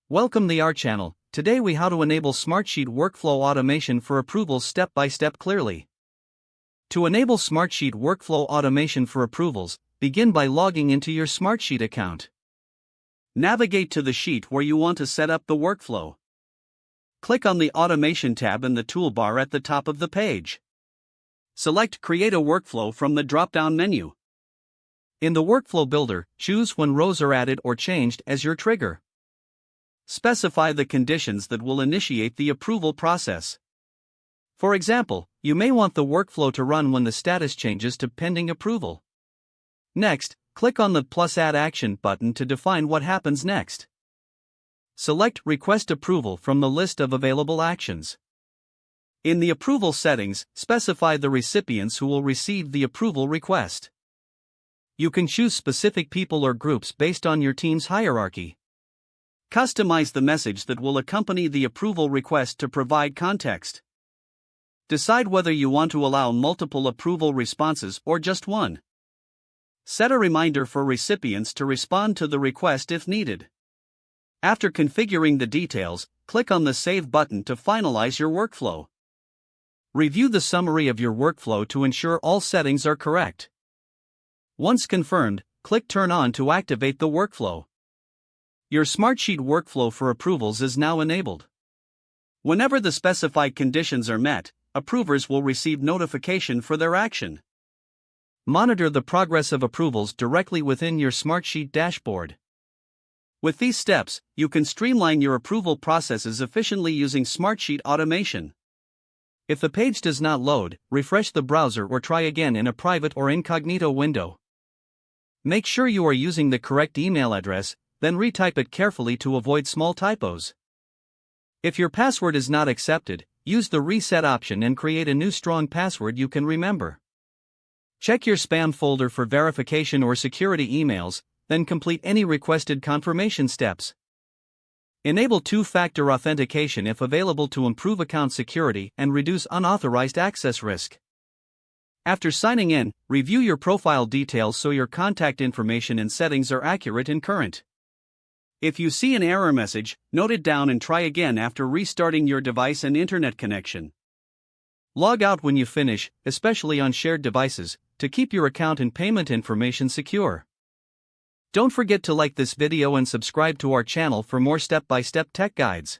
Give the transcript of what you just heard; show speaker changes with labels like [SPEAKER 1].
[SPEAKER 1] Welcome to our channel. Today we how to enable Smartsheet workflow automation for approvals step by step clearly. To enable Smartsheet workflow automation for approvals, begin by logging into your Smartsheet account. Navigate to the sheet where you want to set up the workflow. Click on the Automation tab in the toolbar at the top of the page. Select Create a Workflow from the drop-down menu. In the Workflow Builder, choose when rows are added or changed as your trigger. Specify the conditions that will initiate the approval process. For example, you may want the workflow to run when the status changes to pending approval. Next, click on the +Add Action button to define what happens next. Select Request Approval from the list of available actions. In the approval settings, specify the recipients who will receive the approval request. You can choose specific people or groups based on your team's hierarchy. Customize the message that will accompany the approval request to provide context. Decide whether you want to allow multiple approval responses or just one. Set a reminder for recipients to respond to the request if needed. After configuring the details, click on the Save button to finalize your workflow. Review the summary of your workflow to ensure all settings are correct. Once confirmed, click Turn On to activate the workflow. Your Smartsheet workflow for approvals is now enabled. Whenever the specified conditions are met, approvers will receive notification for their action. Monitor the progress of approvals directly within your Smartsheet dashboard. With these steps, you can streamline your approval processes efficiently using Smartsheet automation. If the page does not load, refresh the browser or try again in a private or incognito window. Make sure you are using the correct email address, then retype it carefully to avoid small typos. If your password is not accepted, use the Reset option and create a new strong password you can remember. Check your spam folder for verification or security emails, then complete any requested confirmation steps. Enable two-factor authentication if available to improve account security and reduce unauthorized access risk. After signing in, review your profile details so your contact information and settings are accurate and current. If you see an error message, note it down and try again after restarting your device and internet connection. Log out when you finish, especially on shared devices, to keep your account and payment information secure. Don't forget to like this video and subscribe to our channel for more step-by-step tech guides.